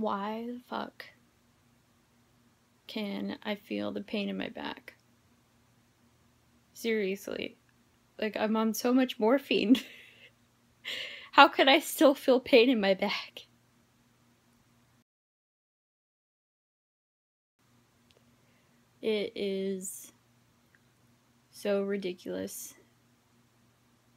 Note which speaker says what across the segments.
Speaker 1: Why the fuck can I feel the pain in my back? Seriously. Like, I'm on so much morphine. How could I still feel pain in my back? It is so ridiculous.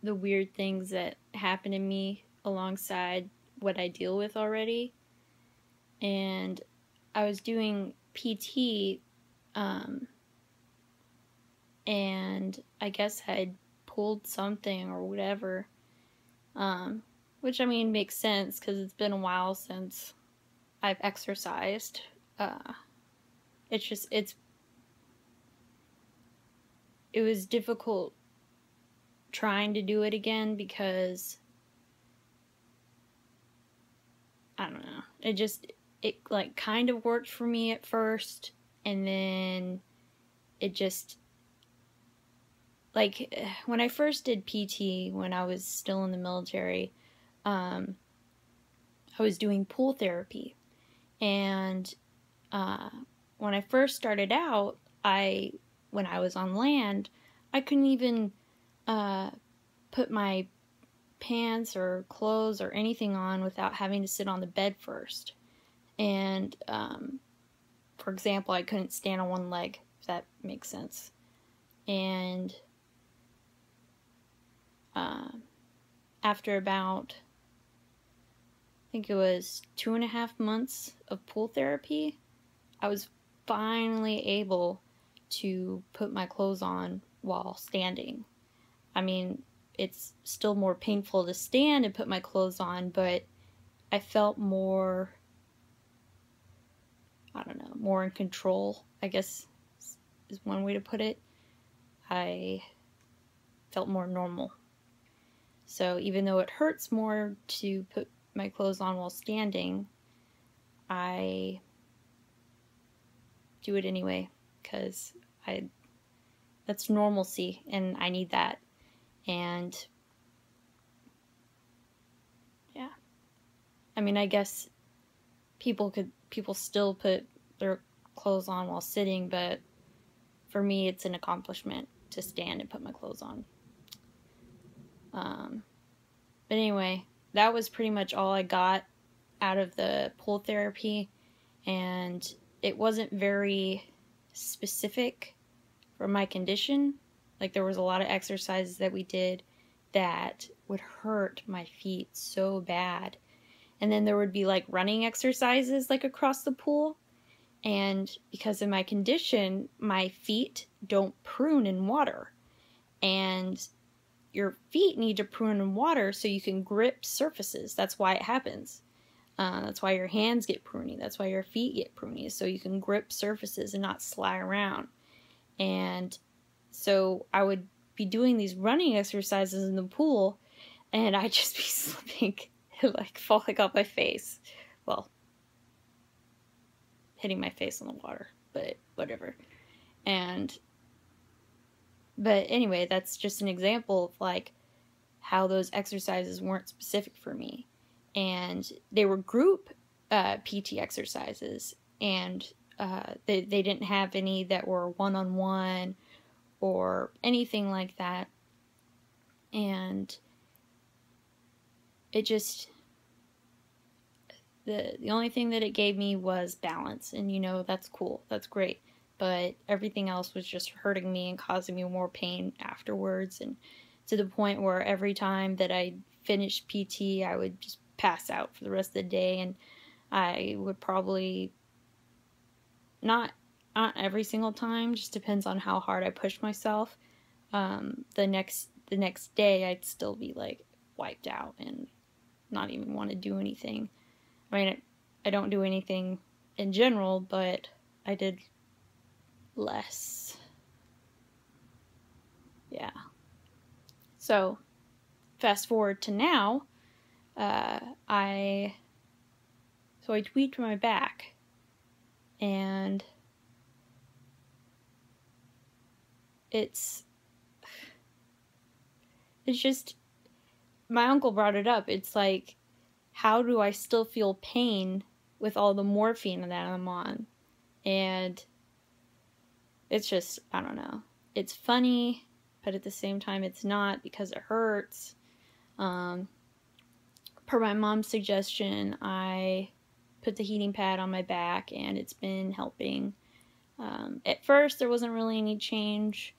Speaker 1: The weird things that happen to me alongside what I deal with already. And I was doing PT, and I guess I'd pulled something or whatever, which, I mean, makes sense because it's been a while since I've exercised. It was difficult trying to do it again because, I don't know, it like kind of worked for me at first, and then it just, like, when I first did PT when I was still in the military, I was doing pool therapy, and when I first started out, when I was on land, I couldn't even put my pants or clothes or anything on without having to sit on the bed first. And, for example, I couldn't stand on one leg, if that makes sense. And after about, I think it was 2.5 months of pool therapy, I was finally able to put my clothes on while standing. I mean, it's still more painful to stand and put my clothes on, but I felt more, I don't know, more in control, I guess is one way to put it. I felt more normal. So even though it hurts more to put my clothes on while standing, I do it anyway because that's normalcy and I need that. And yeah, I mean, I guess people still put their clothes on while sitting, but for me it's an accomplishment to stand and put my clothes on. But anyway, that was pretty much all I got out of the pool therapy, and it wasn't very specific for my condition. Like, there was a lot of exercises that we did that would hurt my feet so bad. And then there would be like running exercises like across the pool. And because of my condition, my feet don't prune in water. And your feet need to prune in water so you can grip surfaces. That's why it happens. That's why your hands get pruny. That's why your feet get pruny, so you can grip surfaces and not slide around. And so I would be doing these running exercises in the pool, and I'd just be slipping, like falling off my face. Well, hitting my face on the water, but whatever. But anyway, that's just an example of like how those exercises weren't specific for me. And they were group PT exercises, and they didn't have any that were one-on-one or anything like that. And it just, the only thing that it gave me was balance, and you know, that's cool, that's great, but everything else was just hurting me and causing me more pain afterwards, and to the point where every time that I finished PT, I would just pass out for the rest of the day, and I would probably, not every single time, just depends on how hard I pushed myself, the next day I'd still be like wiped out and not even want to do anything. I mean, I don't do anything in general, but I did less. Yeah. So, fast forward to now, I tweaked my back, and it's just, my uncle brought it up. It's like, how do I still feel pain with all the morphine that I'm on. And it's just, I don't know. It's funny, but at the same time it's not, because it hurts. Per my mom's suggestion, I put the heating pad on my back, and it's been helping. At first, there wasn't really any change,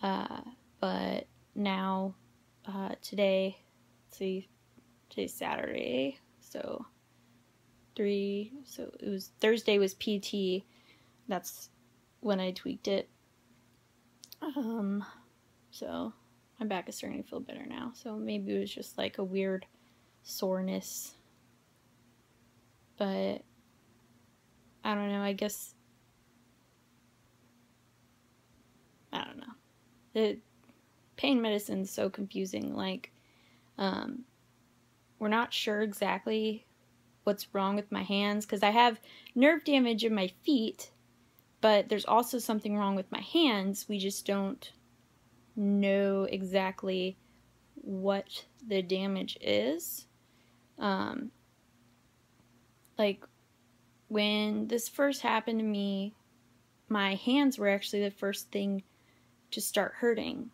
Speaker 1: but now, today, let's see, today's Saturday, so it was Thursday was PT. That's when I tweaked it. So my back is starting to feel better now. So maybe it was just like a weird soreness. But I don't know, I guess, I don't know. Pain medicine is so confusing. Like, we're not sure exactly what's wrong with my hands, because I have nerve damage in my feet, but there's also something wrong with my hands. We just don't know exactly what the damage is. Like, when this first happened to me, my hands were actually the first thing to start hurting.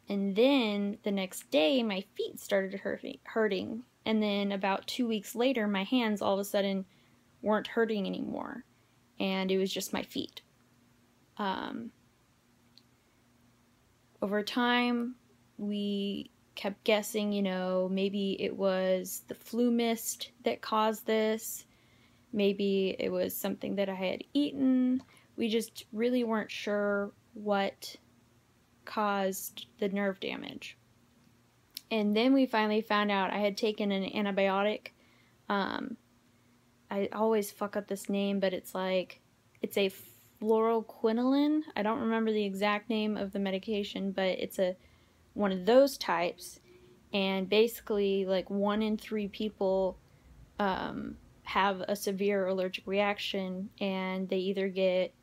Speaker 1: And then the next day, my feet started hurting. And then about 2 weeks later, my hands all of a sudden weren't hurting anymore. And it was just my feet. Over time, we kept guessing, maybe it was the flu mist that caused this. Maybe it was something that I had eaten. We just really weren't sure what caused the nerve damage. And then we finally found out I had taken an antibiotic. I always fuck up this name, but it's a fluoroquinolone. I don't remember the exact name of the medication, but it's one of those types. And basically, like, 1 in 3 people have a severe allergic reaction, and they either get,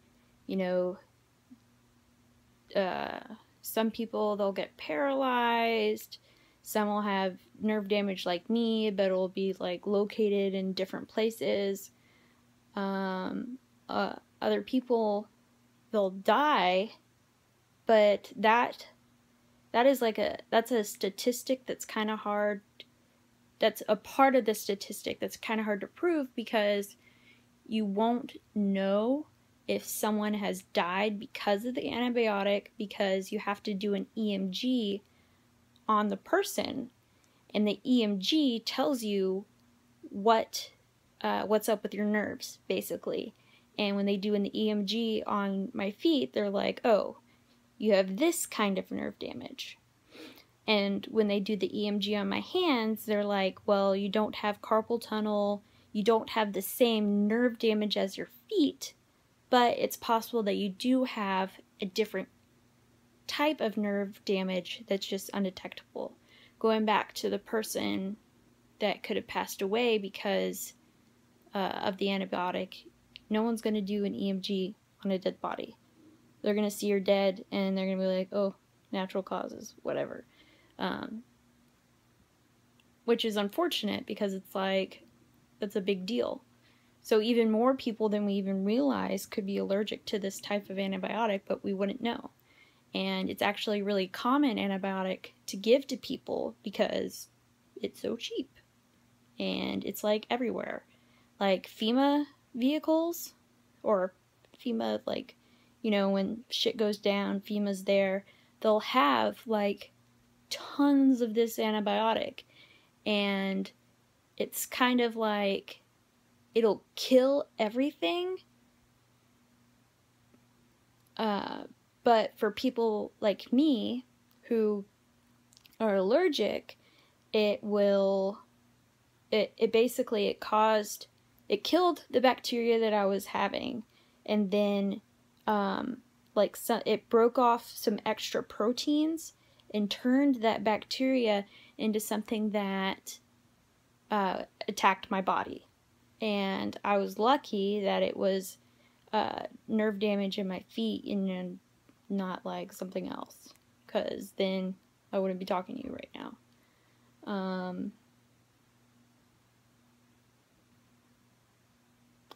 Speaker 1: some people, they'll get paralyzed. Some will have nerve damage like me, but it'll be like located in different places. Other people, they'll die, but that is that's a statistic that's kind of hard. That's a part of the statistic that's kind of hard to prove, because you won't know if someone has died because of the antibiotic, because you have to do an EMG on the person, and the EMG tells you what's up with your nerves, basically. And when they do an EMG on my feet, they're like, oh, you have this kind of nerve damage. And when they do the EMG on my hands, they're like, well, you don't have carpal tunnel, you don't have the same nerve damage as your feet, but it's possible that you do have a different type of nerve damage that's just undetectable. Going back to the person that could have passed away because of the antibiotic, no one's going to do an EMG on a dead body. They're going to see you're dead, and they're going to be like, oh, natural causes, whatever. Which is unfortunate, because it's like, that's a big deal. So even more people than we even realize could be allergic to this type of antibiotic, but we wouldn't know. And it's actually a really common antibiotic to give to people because it's so cheap. And it's like everywhere. Like FEMA vehicles, or FEMA, like, when shit goes down, FEMA's there. They'll have like tons of this antibiotic. And it's kind of like, it'll kill everything. But for people like me who are allergic, it killed the bacteria that I was having, and then it broke off some extra proteins and turned that bacteria into something that attacked my body. And I was lucky that it was nerve damage in my feet and not like something else, because then I wouldn't be talking to you right now.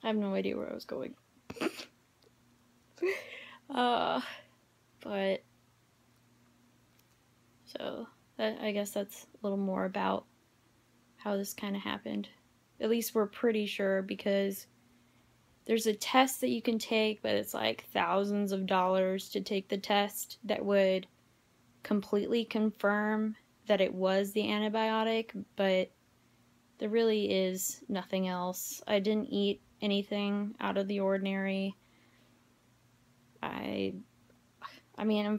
Speaker 1: I have no idea where I was going. But so I guess that's a little more about how this kind of happened. At least we're pretty sure, because there's a test that you can take, but it's like thousands of dollars to take the test that would completely confirm that it was the antibiotic, but there really is nothing else. I didn't eat anything out of the ordinary. I mean, I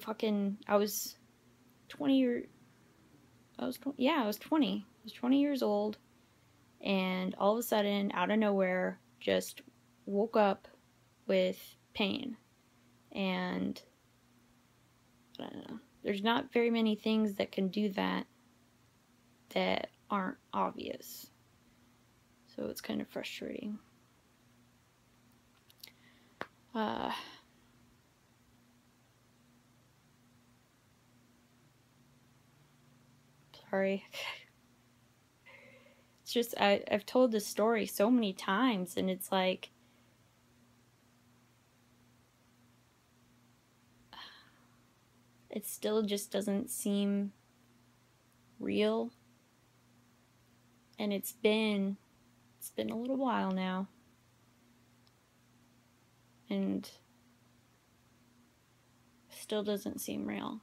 Speaker 1: was 20 I was 20, yeah, I was 20. I was 20 years old, and all of a sudden, out of nowhere, just woke up with pain. And I don't know, there's not very many things that can do that aren't obvious. So it's kind of frustrating. Sorry. It's just, I've told this story so many times, and it's like, it still just doesn't seem real. And it's been a little while now. And still doesn't seem real.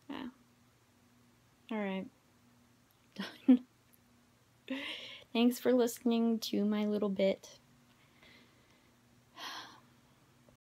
Speaker 1: Yeah. Alright. Done. Thanks for listening to my little bit.